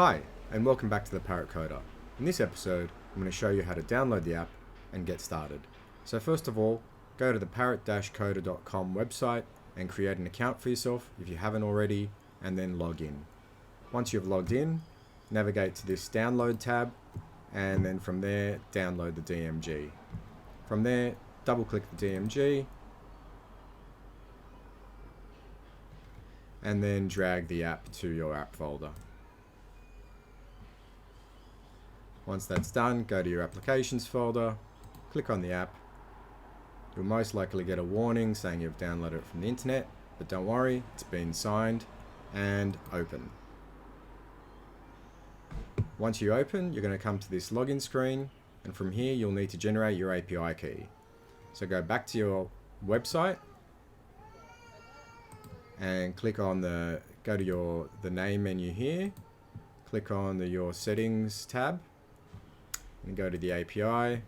Hi, and welcome back to the Parrot Coder. In this episode, I'm going to show you how to download the app and get started. So first of all, go to the parrot-coder.com website and create an account for yourself if you haven't already, and then log in. Once you've logged in, navigate to this download tab, and then from there, download the DMG. From there, double click the DMG, and then drag the app to your app folder. Once that's done, go to your applications folder, click on the app. You'll most likely get a warning saying you've downloaded it from the internet, but don't worry, it's been signed, and open. Once you open, you're going to come to this login screen, and from here you'll need to generate your API key. So go back to your website and click on the name menu here, click on your settings tab, and go to the API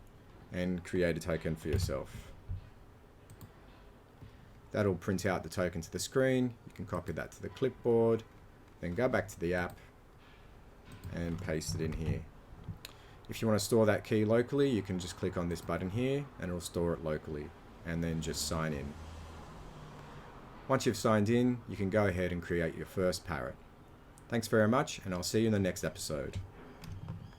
and create a token for yourself. That'll print out the token to the screen. You can copy that to the clipboard, then go back to the app and paste it in here. If you want to store that key locally, you can just click on this button here and it'll store it locally, and then just sign in. Once you've signed in, you can go ahead and create your first parrot. Thanks very much, and I'll see you in the next episode.